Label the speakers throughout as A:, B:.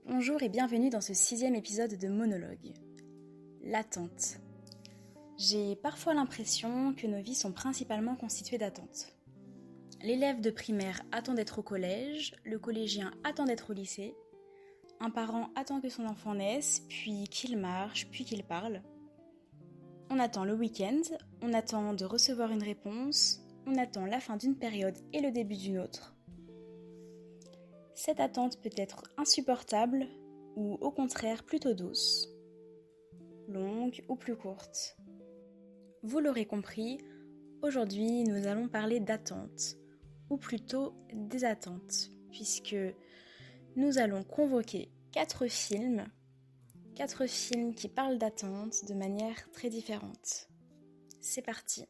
A: Bonjour et bienvenue dans ce 6e épisode de Monologue. L'attente. J'ai parfois l'impression que nos vies sont principalement constituées d'attentes. L'élève de primaire attend d'être au collège, le collégien attend d'être au lycée, un parent attend que son enfant naisse, puis qu'il marche, puis qu'il parle. On attend le week-end, on attend de recevoir une réponse, on attend la fin d'une période et le début d'une autre. Cette attente peut être insupportable ou au contraire plutôt douce, longue ou plus courte. Vous l'aurez compris, aujourd'hui nous allons parler d'attente, ou plutôt des attentes, puisque nous allons convoquer 4 films qui parlent d'attente de manière très différente. C'est parti.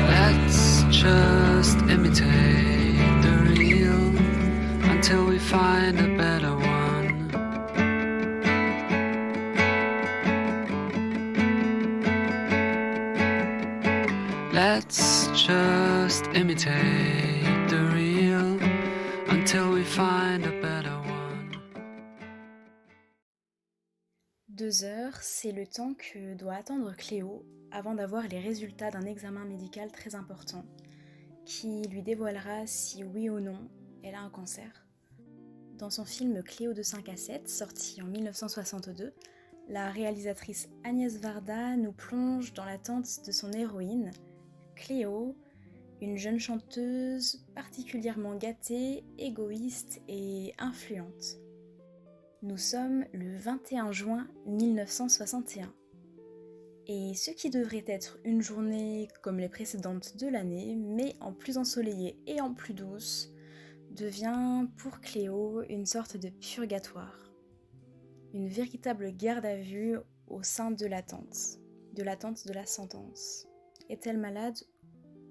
B: Let's just imitate the real until we find a better one. Let's just imitate the real until we find a better one.
A: 2 heures, c'est le temps que doit attendre Cléo avant d'avoir les résultats d'un examen médical très important qui lui dévoilera si oui ou non elle a un cancer. Dans son film Cléo de 5 à 7, sorti en 1962, la réalisatrice Agnès Varda nous plonge dans l'attente de son héroïne, Cléo, une jeune chanteuse particulièrement gâtée, égoïste et influente. Nous sommes le 21 juin 1961. Et ce qui devrait être une journée comme les précédentes de l'année, mais en plus ensoleillée et en plus douce, devient pour Cléo une sorte de purgatoire. Une véritable garde à vue au sein de l'attente de la sentence. Est-elle malade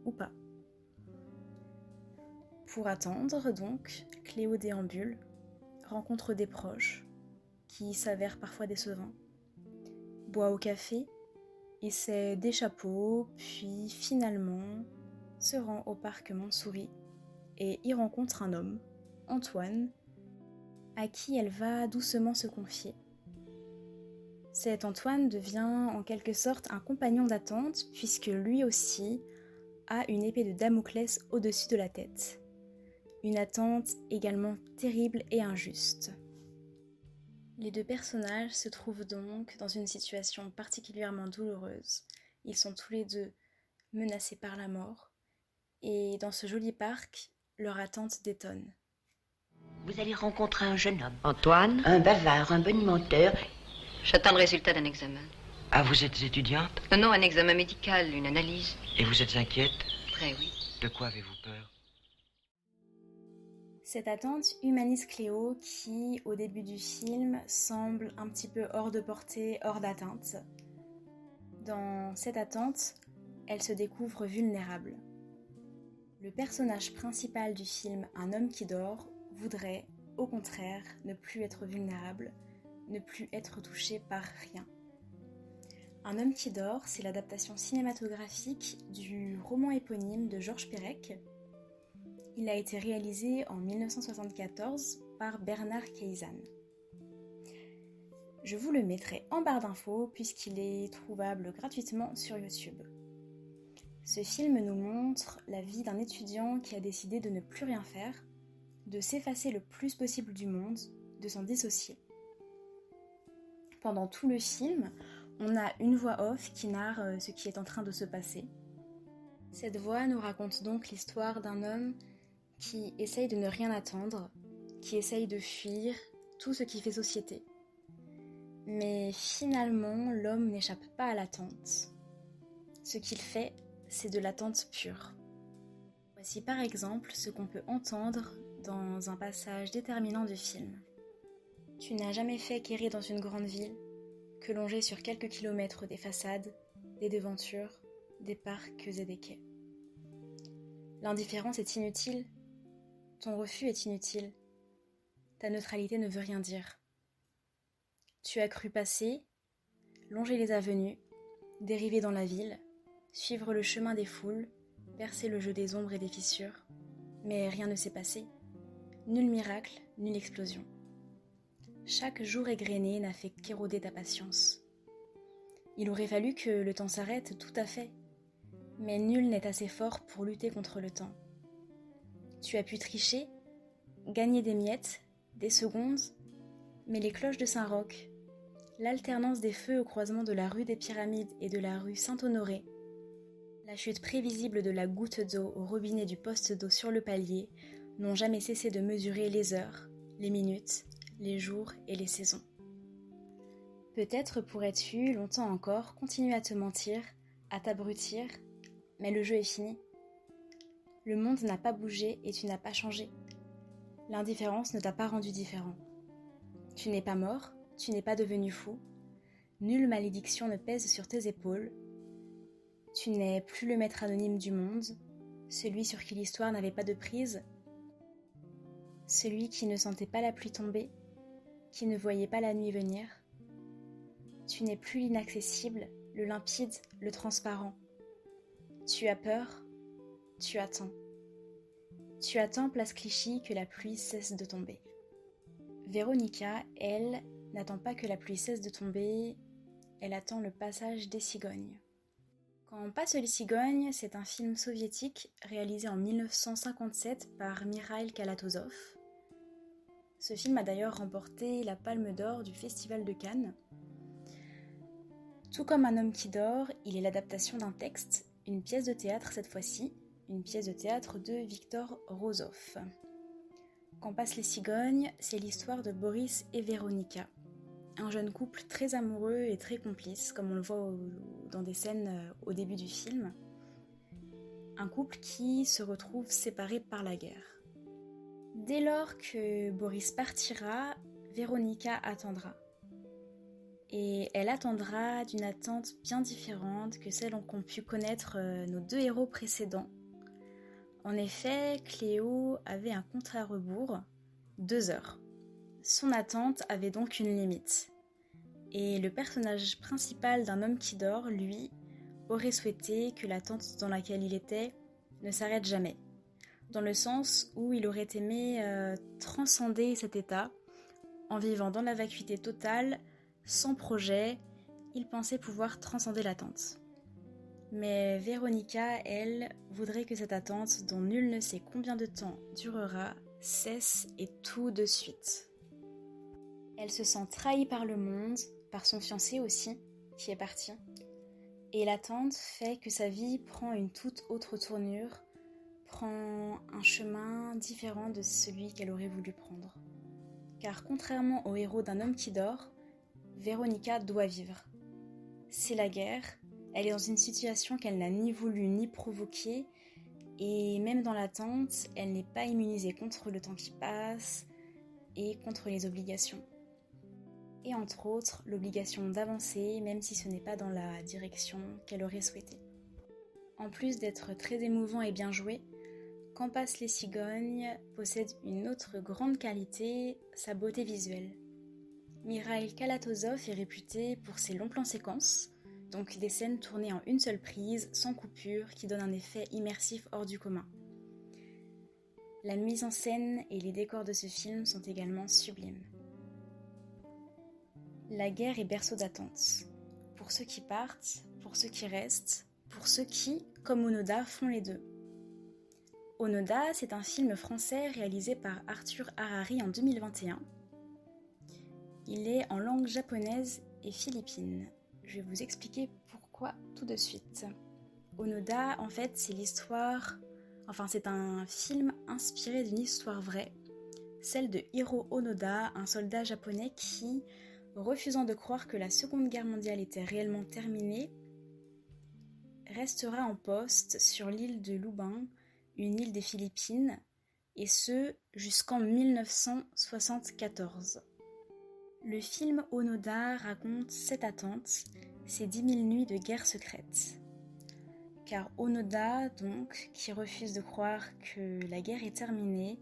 A: ou pas ? Pour attendre, donc, Cléo déambule, rencontre des proches, qui s'avèrent parfois décevants, boit au café, essaie des chapeaux, puis finalement se rend au parc Montsouris et y rencontre un homme, Antoine, à qui elle va doucement se confier. Cet Antoine devient en quelque sorte un compagnon d'attente puisque lui aussi a une épée de Damoclès au-dessus de la tête. Une attente également terrible et injuste. Les 2 personnages se trouvent donc dans une situation particulièrement douloureuse. Ils sont tous les 2 menacés par la mort et dans ce joli parc, leur attente détonne.
C: Vous allez rencontrer un jeune homme,
D: Antoine,
C: un bavard, un bonimenteur.
D: j'attends le résultat d'un examen.
E: Ah, vous êtes étudiante?
D: Non, un examen médical, une analyse.
E: Et vous êtes inquiète?
D: Très oui.
E: De quoi avez-vous peur?
A: Cette attente humanise Cléo qui, au début du film, semble un petit peu hors de portée, hors d'atteinte. Dans cette attente, elle se découvre vulnérable. Le personnage principal du film, un homme qui dort, voudrait, au contraire, ne plus être vulnérable, ne plus être touché par rien. Un homme qui dort, c'est l'adaptation cinématographique du roman éponyme de Georges Perec. Il a été réalisé en 1974 par Bernard Queysanne. Je vous le mettrai en barre d'infos puisqu'il est trouvable gratuitement sur YouTube. Ce film nous montre la vie d'un étudiant qui a décidé de ne plus rien faire, de s'effacer le plus possible du monde, de s'en dissocier. Pendant tout le film, on a une voix off qui narre ce qui est en train de se passer. Cette voix nous raconte donc l'histoire d'un homme qui essaye de ne rien attendre, qui essaye de fuir tout ce qui fait société. Mais finalement, l'homme n'échappe pas à l'attente. Ce qu'il fait, c'est de l'attente pure. Voici par exemple ce qu'on peut entendre dans un passage déterminant du film. Tu n'as jamais fait qu'errer dans une grande ville, que longer sur quelques kilomètres des façades, des devantures, des parcs et des quais. L'indifférence est inutile, ton refus est inutile, ta neutralité ne veut rien dire. Tu as cru passer, longer les avenues, dériver dans la ville, suivre le chemin des foules, percer le jeu des ombres et des fissures. Mais rien ne s'est passé. Nul miracle, nulle explosion. Chaque jour égrené n'a fait qu'éroder ta patience. Il aurait fallu que le temps s'arrête tout à fait, mais nul n'est assez fort pour lutter contre le temps. Tu as pu tricher, gagner des miettes, des secondes, mais les cloches de Saint-Roch, l'alternance des feux au croisement de la rue des Pyramides et de la rue Saint-Honoré, la chute prévisible de la goutte d'eau au robinet du poste d'eau sur le palier n'ont jamais cessé de mesurer les heures, les minutes, les jours et les saisons. Peut-être pourrais-tu, longtemps encore, continuer à te mentir, à t'abrutir, mais le jeu est fini. Le monde n'a pas bougé et tu n'as pas changé. L'indifférence ne t'a pas rendu différent. Tu n'es pas mort, tu n'es pas devenu fou. Nulle malédiction ne pèse sur tes épaules. Tu n'es plus le maître anonyme du monde, celui sur qui l'histoire n'avait pas de prise, celui qui ne sentait pas la pluie tomber, qui ne voyait pas la nuit venir. Tu n'es plus l'inaccessible, le limpide, le transparent. Tu as peur, tu attends. Tu attends, place Clichy, que la pluie cesse de tomber. Véronica, elle, n'attend pas que la pluie cesse de tomber, elle attend le passage des cigognes. Quand passe les cigognes, c'est un film soviétique réalisé en 1957 par Mikhaïl Kalatozov. Ce film a d'ailleurs remporté la Palme d'Or du Festival de Cannes. Tout comme Un homme qui dort, il est l'adaptation d'un texte, une pièce de théâtre cette fois-ci, une pièce de théâtre de Victor Rozov. Quand passent les cigognes, c'est l'histoire de Boris et Véronica, un jeune couple très amoureux et très complice, comme on le voit dans des scènes au début du film. Un couple qui se retrouve séparé par la guerre. Dès lors que Boris partira, Véronica attendra. Et elle attendra d'une attente bien différente que celle qu'ont pu connaître nos deux héros précédents. En effet, Cléo avait un compte à rebours, 2 heures. Son attente avait donc une limite. Et le personnage principal d'Un homme qui dort, lui, aurait souhaité que l'attente dans laquelle il était ne s'arrête jamais. Dans le sens où il aurait aimé transcender cet état, en vivant dans la vacuité totale, sans projet, il pensait pouvoir transcender l'attente. Mais Véronica, elle, voudrait que cette attente, dont nul ne sait combien de temps durera, cesse et tout de suite. Elle se sent trahie par le monde, par son fiancé aussi, qui est parti. Et l'attente fait que sa vie prend une toute autre tournure, prend un chemin différent de celui qu'elle aurait voulu prendre. Car contrairement au héros d'Un homme qui dort, Véronica doit vivre. C'est la guerre, elle est dans une situation qu'elle n'a ni voulu ni provoquée, et même dans l'attente, elle n'est pas immunisée contre le temps qui passe et contre les obligations. Et entre autres, l'obligation d'avancer, même si ce n'est pas dans la direction qu'elle aurait souhaité. En plus d'être très émouvant et bien joué, Quand passent les cigognes possède une autre grande qualité, sa beauté visuelle. Mikhaïl Kalatozov est réputé pour ses longs plans séquences, donc des scènes tournées en une seule prise, sans coupure, qui donnent un effet immersif hors du commun. La mise en scène et les décors de ce film sont également sublimes. La guerre est berceau d'attente. Pour ceux qui partent, pour ceux qui restent, pour ceux qui, comme Onoda, font les deux. Onoda, c'est un film français réalisé par Arthur Harari en 2021. Il est en langue japonaise et philippine. Je vais vous expliquer pourquoi tout de suite. Onoda, en fait, c'est un film inspiré d'une histoire vraie, celle de Hiro Onoda, un soldat japonais qui, refusant de croire que la Seconde Guerre mondiale était réellement terminée, restera en poste sur l'île de Lubang, une île des Philippines, et ce jusqu'en 1974. Le film Onoda raconte cette attente, ces 10 000 nuits de guerre secrète. Car Onoda, donc, qui refuse de croire que la guerre est terminée,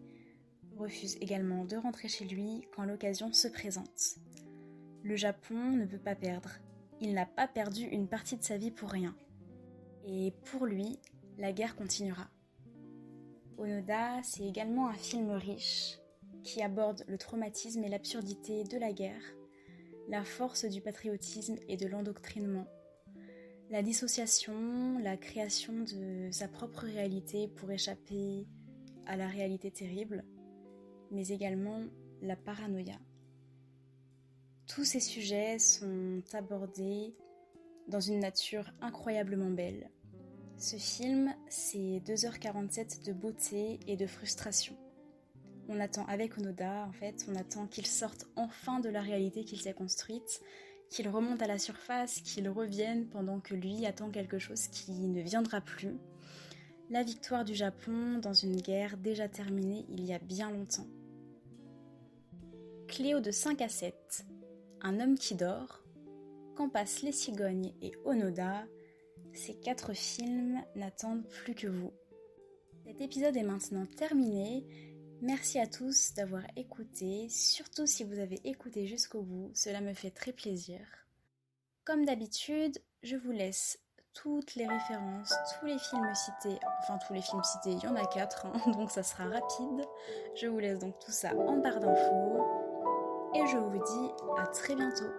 A: refuse également de rentrer chez lui quand l'occasion se présente. Le Japon ne peut pas perdre. Il n'a pas perdu une partie de sa vie pour rien. Et pour lui, la guerre continuera. Onoda, c'est également un film riche qui aborde le traumatisme et l'absurdité de la guerre, la force du patriotisme et de l'endoctrinement, la dissociation, la création de sa propre réalité pour échapper à la réalité terrible, mais également la paranoïa. Tous ces sujets sont abordés dans une nature incroyablement belle. Ce film, c'est 2h47 de beauté et de frustration. On attend avec Onoda, on attend qu'il sorte enfin de la réalité qu'il s'est construite, qu'il remonte à la surface, qu'il revienne pendant que lui attend quelque chose qui ne viendra plus. La victoire du Japon dans une guerre déjà terminée il y a bien longtemps. Cléo de 5 à 7, Un homme qui dort, Quand passent les cigognes et Onoda, ces 4 films n'attendent plus que vous. Cet épisode est maintenant terminé. Merci à tous d'avoir écouté, surtout si vous avez écouté jusqu'au bout, cela me fait très plaisir. Comme d'habitude, je vous laisse toutes les références, tous les films cités, il y en a 4, donc ça sera rapide. Je vous laisse donc tout ça en barre d'infos et je vous dis à très bientôt.